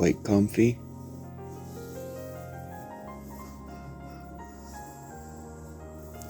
quite comfy.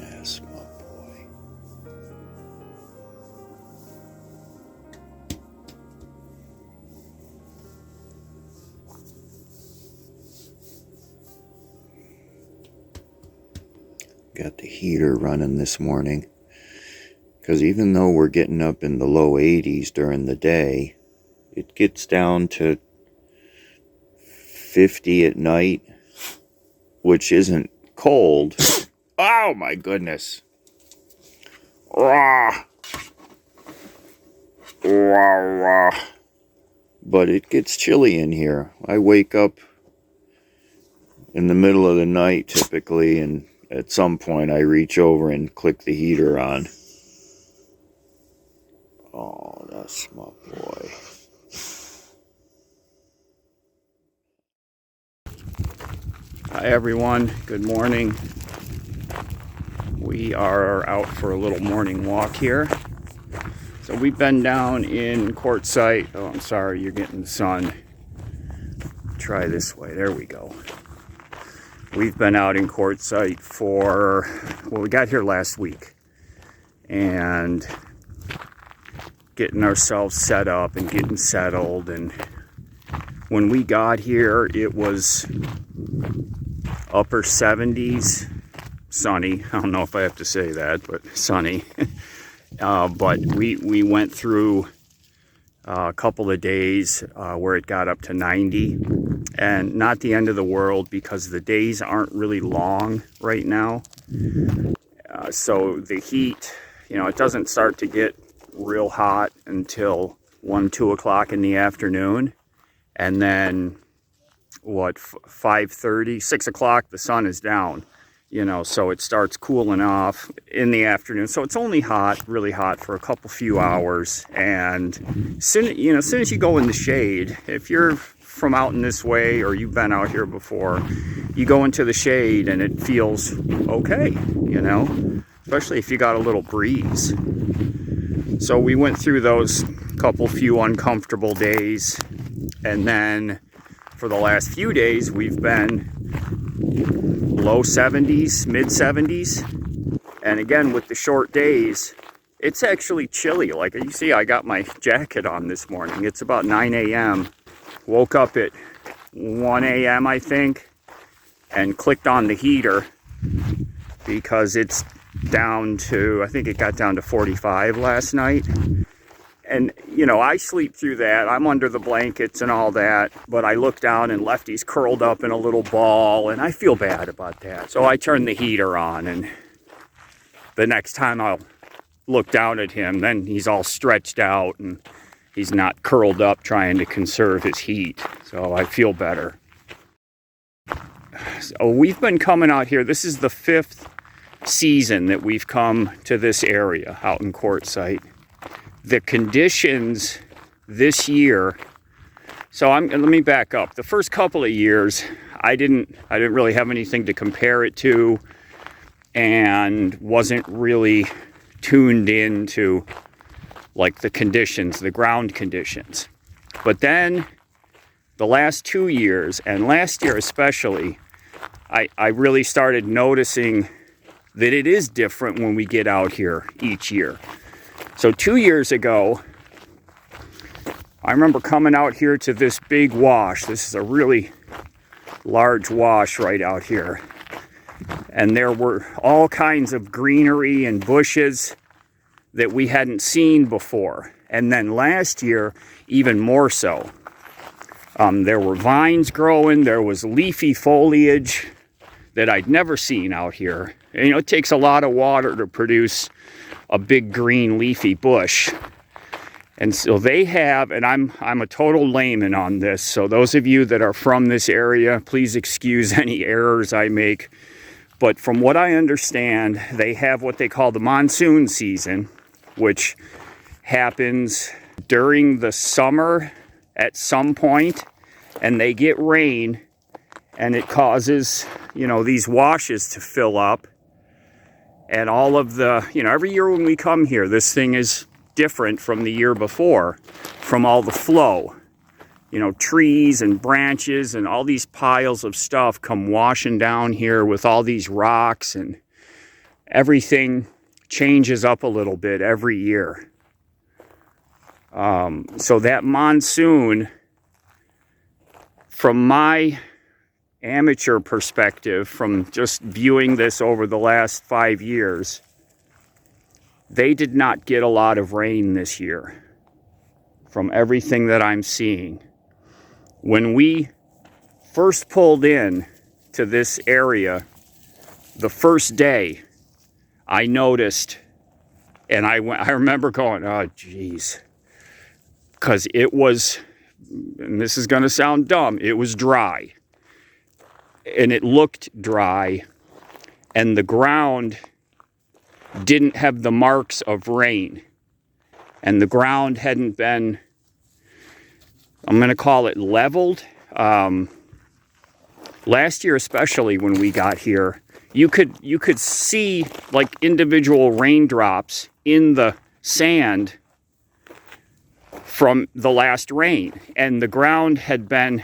Yes, my boy. Got the heater running this morning, because even though we're getting up in the low 80s during the day, it gets down to 50 at night, which isn't cold. Oh my goodness. Rah. Rah, rah. But it gets chilly in here. I wake up in the middle of the night typically, and at some point I reach over and click the heater on. Oh, that's my boy. Hi everyone, good morning. We are out for a little morning walk here. So we've been down in Quartzsite. Oh, I'm sorry, you're getting the sun. Try this way, there we go. We've been out in Quartzsite for, well, we got here last week. And getting ourselves set up and getting settled. And when we got here, it was upper 70s, sunny. I don't know if I have to say that, but sunny. But we went through a couple of days where it got up to 90, and not the end of the world because the days aren't really long right now. So the heat, you know, it doesn't start to get real hot until 1-2 o'clock in the afternoon, and then what, 5:30, 6 o'clock, the sun is down, you know, so it starts cooling off in the afternoon. So it's only hot, really hot for a few hours. And soon as you go in the shade, if you're from out in this way or you've been out here before, you go into the shade and it feels okay, you know, especially if you got a little breeze. So we went through those few uncomfortable days, and then for the last few days we've been low 70s, mid 70s, and again with the short days it's actually chilly. Like you see, I got my jacket on this morning. It's about 9 a.m. Woke up at 1 a.m. I think, and clicked on the heater because it's down to, I think it got down to 45 last night. And, you know, I sleep through that. I'm under the blankets and all that. But I look down and Lefty's curled up in a little ball, and I feel bad about that. So I turn the heater on, and the next time I'll look down at him, then he's all stretched out and he's not curled up trying to conserve his heat. So I feel better. So we've been coming out here. This is the 5th season that we've come to this area out in Quartzsite. The conditions this year, so let me back up. The first couple of years I didn't really have anything to compare it to, and wasn't really tuned into like the conditions, the ground conditions. But then the last 2 years, and last year especially, I really started noticing that it is different when we get out here each year. So 2 years ago, I remember coming out here to this big wash. This is a really large wash right out here. And there were all kinds of greenery and bushes that we hadn't seen before. And then last year, even more so. There were vines growing. There was leafy foliage that I'd never seen out here. And, you know, it takes a lot of water to produce a big green leafy bush. And so they have, and I'm a total layman on this, so those of you that are from this area, please excuse any errors I make. But from what I understand, they have what they call the monsoon season, which happens during the summer at some point, and they get rain, and it causes, you know, these washes to fill up. And all of the, you know, every year when we come here, this thing is different from the year before, from all the flow. you know, trees and branches and all these piles of stuff come washing down here with all these rocks, and everything changes up a little bit every year. So that monsoon, from my amateur perspective, from just viewing this over the last 5 years, they did not get a lot of rain this year from everything that I'm seeing. When we first pulled in to this area, the first day, I noticed, and I remember going, oh geez, because it was, and this is going to sound dumb, it was dry, and it looked dry, and the ground didn't have the marks of rain, and the ground hadn't been, I'm going to call it leveled. Last year, especially when we got here, you could see like individual raindrops in the sand from the last rain, and the ground had been,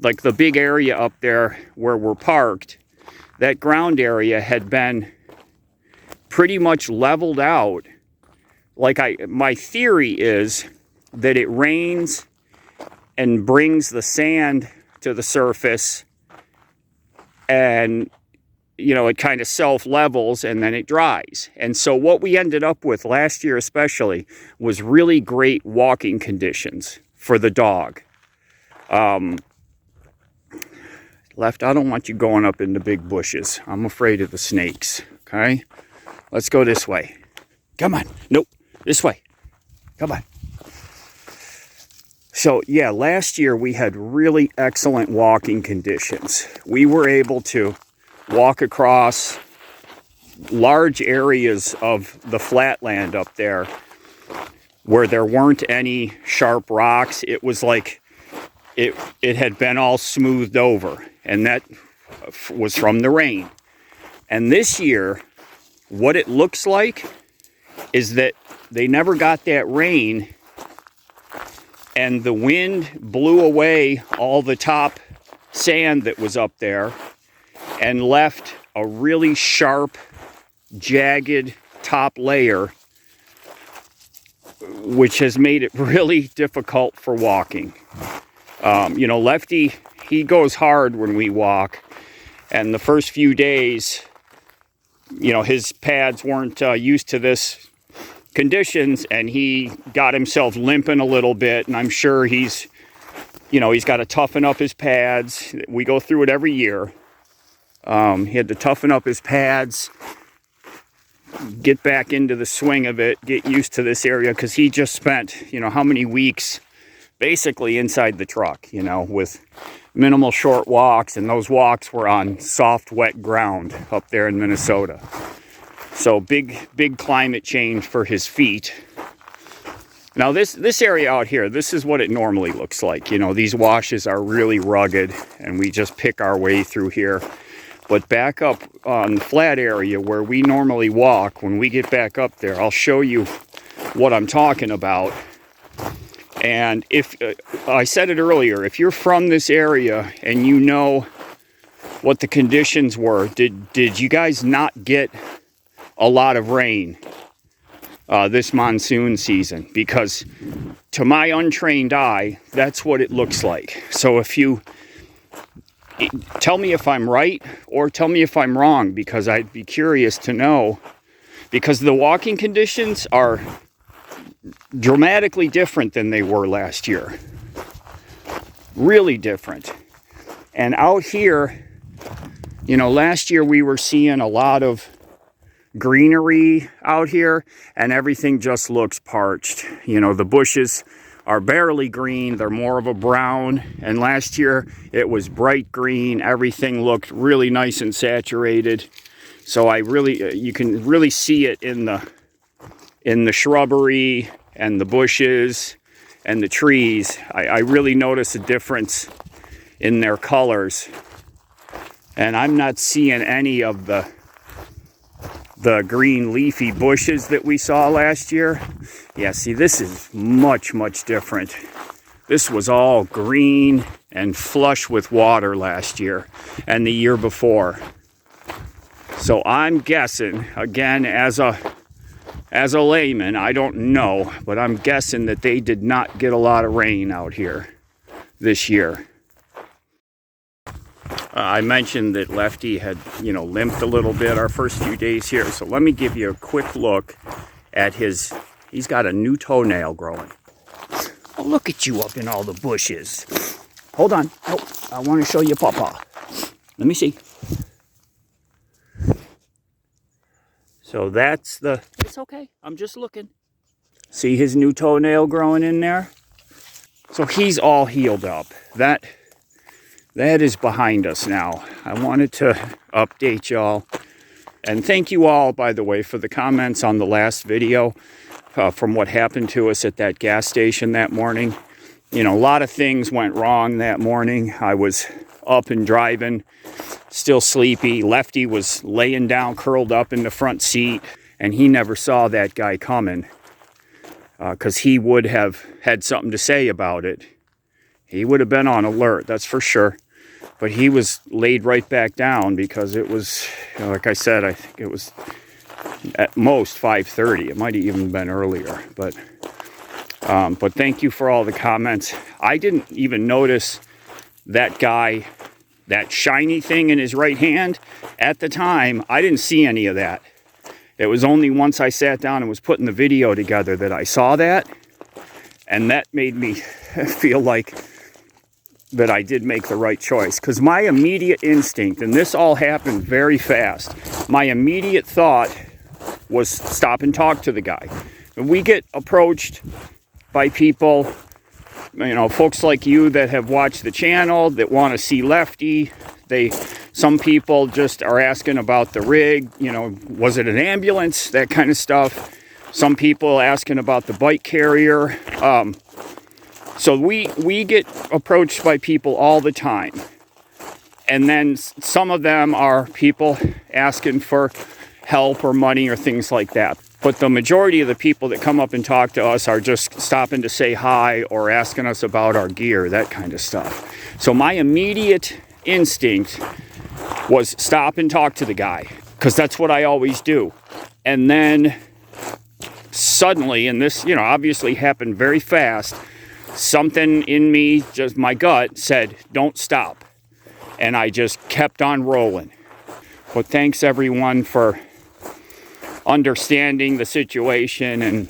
like the big area up there where we're parked, that ground area had been pretty much leveled out. Like my theory is that it rains and brings the sand to the surface, and you know, it kind of self-levels and then it dries. And so what we ended up with last year especially was really great walking conditions for the dog. Left, I don't want you going up in the big bushes. I'm afraid of the snakes, okay? Let's go this way. Come on. Nope, this way. Come on. So yeah, last year we had really excellent walking conditions. We were able to walk across large areas of the flatland up there where there weren't any sharp rocks. It was like it had been all smoothed over, and that was from the rain. And this year, what it looks like is that they never got that rain, and the wind blew away all the top sand that was up there and left a really sharp, jagged top layer, which has made it really difficult for walking. You know, Lefty, he goes hard when we walk, and the first few days, you know, his pads weren't used to this conditions, and he got himself limping a little bit, and I'm sure he's got to toughen up his pads. We go through it every year. He had to toughen up his pads, get back into the swing of it, get used to this area, because he just spent, you know, how many weeks basically inside the truck, you know, with minimal short walks, and those walks were on soft, wet ground up there in Minnesota. So big climate change for his feet. Now this area out here, this is what it normally looks like. You know, these washes are really rugged, and we just pick our way through here. But back up on the flat area where we normally walk, when we get back up there, I'll show you what I'm talking about. And if I said it earlier, if you're from this area and you know what the conditions were, did you guys not get a lot of rain this monsoon season? Because to my untrained eye, that's what it looks like. So if you tell me if I'm right or tell me if I'm wrong, because I'd be curious to know, because the walking conditions are dramatically different than they were last year. Really different. And out here, you know, last year we were seeing a lot of greenery out here, and everything just looks parched. You know, the bushes are barely green, they're more of a brown, and last year it was bright green. Everything looked really nice and saturated. So you can really see it in the shrubbery and the bushes and the trees. I really notice a difference in their colors, and I'm not seeing any of the green leafy bushes that we saw last year. Yeah, see, this is much different. This was all green and flush with water last year and the year before. So I'm guessing, again, as a layman, I don't know, but I'm guessing that they did not get a lot of rain out here this year. I mentioned that Lefty had, limped a little bit our first few days here. So let me give you a quick look at he's got a new toenail growing. Oh, look at you up in all the bushes. Hold on. Oh, I want to show you Papa. Let me see. So that's it's okay. I'm just looking. See his new toenail growing in there? So he's all healed up. That is behind us now. I wanted to update y'all. And thank you all, by the way, for the comments on the last video from what happened to us at that gas station that morning. A lot of things went wrong that morning. I was up and driving, still sleepy. Lefty was laying down, curled up in the front seat, and he never saw that guy coming because he would have had something to say about it. He would have been on alert, that's for sure. But he was laid right back down because it was, like I said, I think it was at most 5:30. It might have even been earlier. But thank you for all the comments. I didn't even notice that guy, that shiny thing in his right hand. At the time, I didn't see any of that. It was only once I sat down and was putting the video together that I saw that. And that made me feel like that I did make the right choice. Because my immediate instinct, and this all happened very fast, my immediate thought was stop and talk to the guy. And we get approached by people, folks like you that have watched the channel, that want to see Lefty. Some people just are asking about the rig, was it an ambulance, that kind of stuff. Some people asking about the bike carrier. So we get approached by people all the time. And then some of them are people asking for help or money or things like that. But the majority of the people that come up and talk to us are just stopping to say hi or asking us about our gear, that kind of stuff. So my immediate instinct was stop and talk to the guy, because that's what I always do. And then suddenly, and this, obviously happened very fast, something in me, just my gut, said, don't stop. And I just kept on rolling. But thanks everyone for understanding the situation and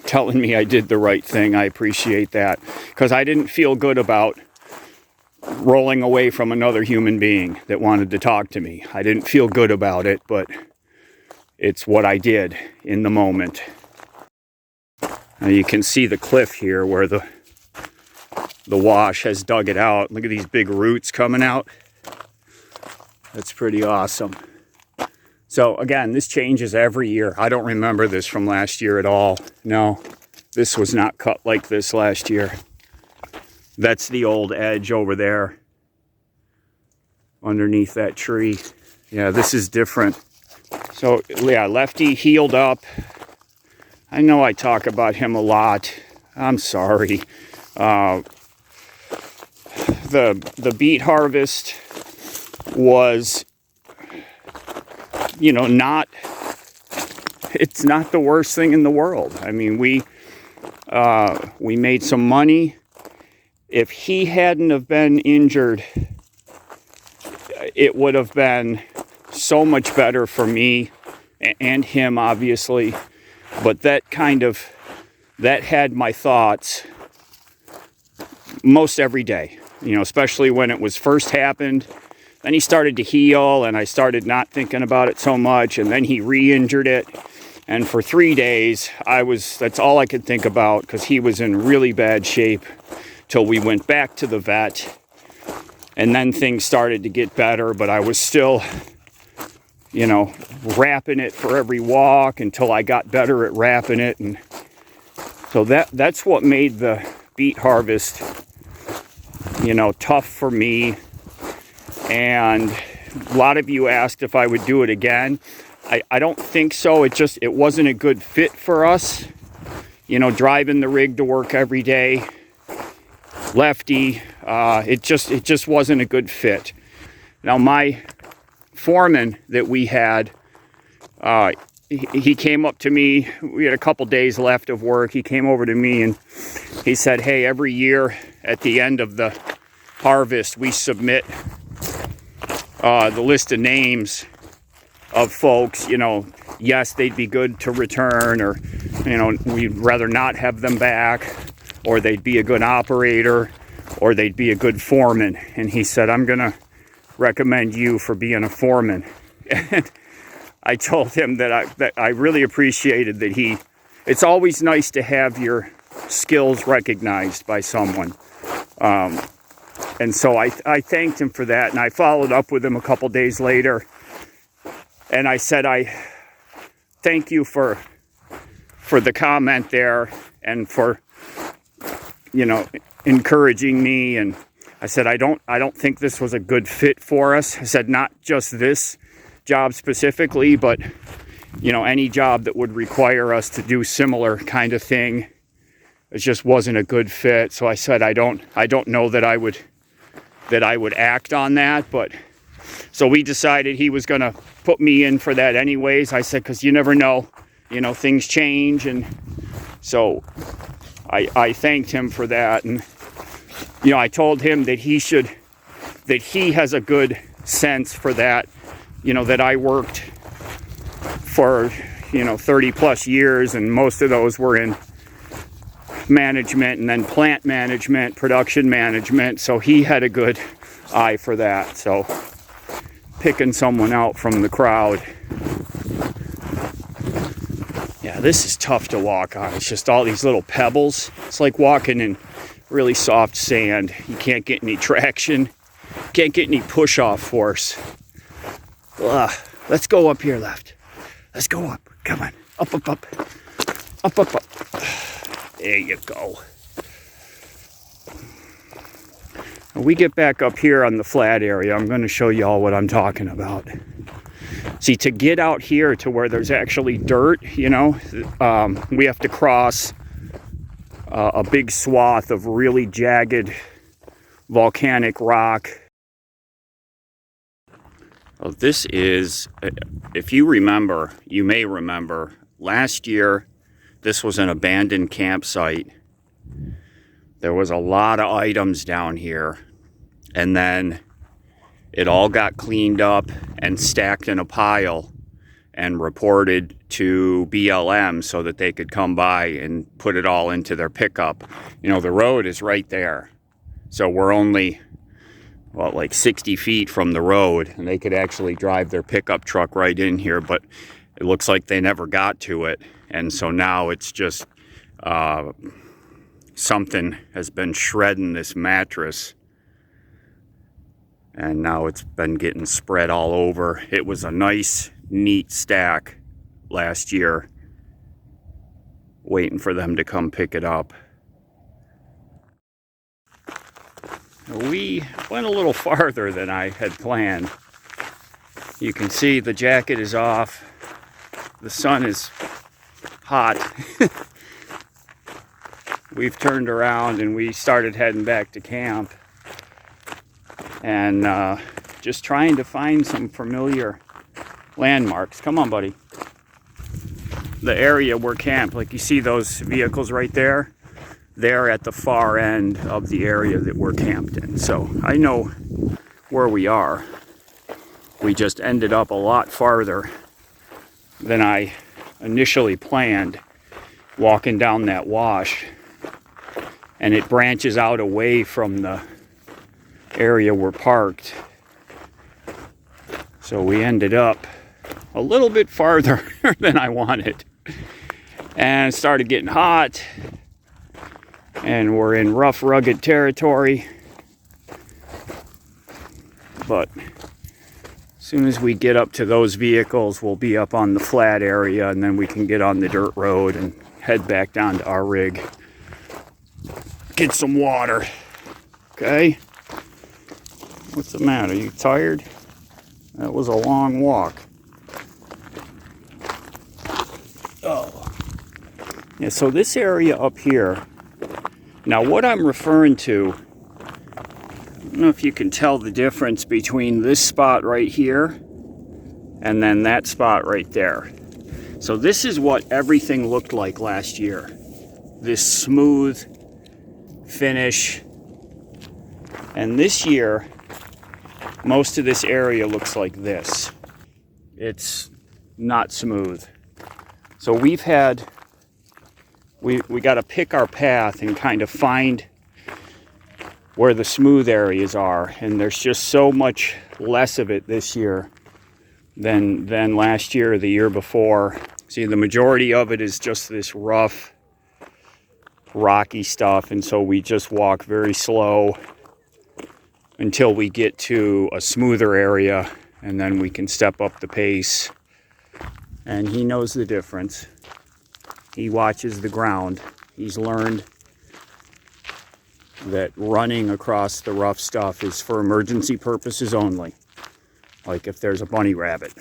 telling me I did the right thing. I appreciate that, because I didn't feel good about rolling away from another human being that wanted to talk to me. I didn't feel good about it, but it's what I did in the moment. Now you can see the cliff here where the wash has dug it out. Look at these big roots coming out. That's pretty awesome. So again, this changes every year. I don't remember this from last year at all. No, this was not cut like this last year. That's the old edge over there underneath that tree. Yeah, this is different. So yeah, Lefty healed up. I know I talk about him a lot. I'm sorry. The beet harvest was, it's not the worst thing in the world. I mean, we made some money. If he hadn't have been injured, it would have been so much better for me and him, obviously. But that had my thoughts most every day, especially when it was first happened. Then he started to heal, and I started not thinking about it so much, and then he re-injured it. And for 3 days, that's all I could think about, because he was in really bad shape till we went back to the vet. And then things started to get better, but I was still, wrapping it for every walk until I got better at wrapping it. And so that's what made the beet harvest, tough for me. And a lot of you asked if I would do it again. I don't think so. It wasn't a good fit for us. you know, driving the rig to work every day. Lefty, it just wasn't a good fit. Now my foreman that we had, he came up to me. We had a couple days left of work. He came over to me and he said, hey, every year at the end of the harvest, we submit the list of names of folks, you know, yes, they'd be good to return, or, you know, we'd rather not have them back, or they'd be a good operator, or they'd be a good foreman. And he said, I'm going to recommend you for being a foreman. And I told him that I really appreciated that it's always nice to have your skills recognized by someone. And so I thanked him for that, and I followed up with him a couple days later. And I said, I thank you for the comment there, and for, you know, encouraging me. And I said, I don't think this was a good fit for us. I said, not just this job specifically, but, you know, any job that would require us to do similar kind of thing. It just wasn't a good fit. So I said, I don't know that I would act on that. But so we decided he was going to put me in for that anyways. I said, because you never know, you know, things change. And so I thanked him for that. And, you know, I told him that he has a good sense for that, you know, that I worked for, you know, 30 plus years, and most of those were in management, and then plant management, production management. So he had a good eye for that. So picking someone out from the crowd. Yeah, this is tough to walk on. It's just all these little pebbles. It's like walking in really soft sand. You can't get any traction. Can't get any push-off force. Ugh. Let's go up here, Left. Let's go up. Come on. Up, up, up. Up, up, up. There you go. When we get back up here on the flat area, I'm going to show you all what I'm talking about. See, to get out here to where there's actually dirt, you know, we have to cross a big swath of really jagged volcanic rock. Well, this is, if you remember, you may remember, last year, this was an abandoned campsite. There was a lot of items down here, and then it all got cleaned up and stacked in a pile and reported to BLM so that they could come by and put it all into their pickup. You know, the road is right there. So we're only, well, like 60 feet from the road, and they could actually drive their pickup truck right in here, but it looks like they never got to it. And so now it's just something has been shredding this mattress, and now it's been getting spread all over. It was a nice, neat stack last year, waiting for them to come pick it up. We went a little farther than I had planned. You can see the jacket is off. The sun is hot. We've turned around and we started heading back to camp, and just trying to find some familiar landmarks. Come on, buddy. The area we're camped, like you see those vehicles right there, they're at the far end of the area that we're camped in. So I know where we are. We just ended up a lot farther than I initially planned, walking down that wash, and it branches out away from the area we're parked. So we ended up a little bit farther than I wanted, and it started getting hot, and we're in rough, rugged territory. But as soon as we get up to those vehicles, we'll be up on the flat area, and then we can get on the dirt road and head back down to our rig. Get some water. Okay? What's the matter? You tired? That was a long walk. Oh. Yeah, so this area up here, now what I'm referring to, I don't know if you can tell the difference between this spot right here and then that spot right there. So this is what everything looked like last year. This smooth finish. And this year, most of this area looks like this. It's not smooth. So we got to pick our path and kind of find where the smooth areas are. And there's just so much less of it this year than last year or the year before. See, the majority of it is just this rough, rocky stuff. And so we just walk very slow until we get to a smoother area, and then we can step up the pace. And he knows the difference. He watches the ground. He's learned that running across the rough stuff is for emergency purposes only. Like if there's a bunny rabbit.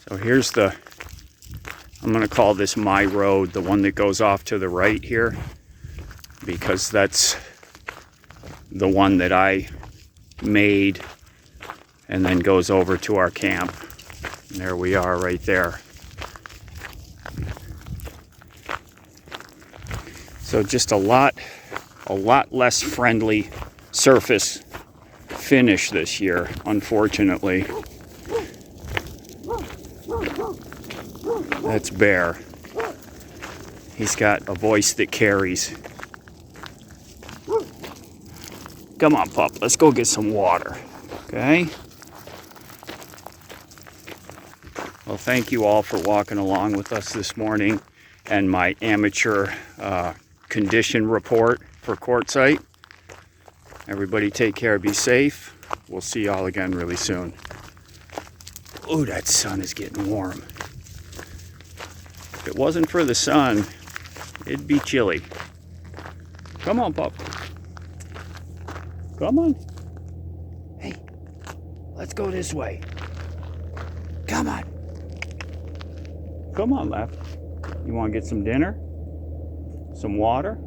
So here's I'm gonna call this my road, the one that goes off to the right here, because that's the one that I made and then goes over to our camp. And there we are right there. So just a lot less friendly surface finish this year, unfortunately. That's Bear. He's got a voice that carries. Come on, pup, let's go get some water, okay? Well, thank you all for walking along with us this morning and my amateur condition report for Quartzsite. Everybody take care, be safe. We'll see y'all again really soon. Ooh, that sun is getting warm. If it wasn't for the sun, it'd be chilly. Come on, pup. Come on. Hey, let's go this way. Come on. Come on, Left. You want to get some dinner? Some water?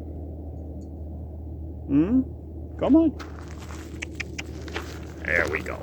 Come on. There we go.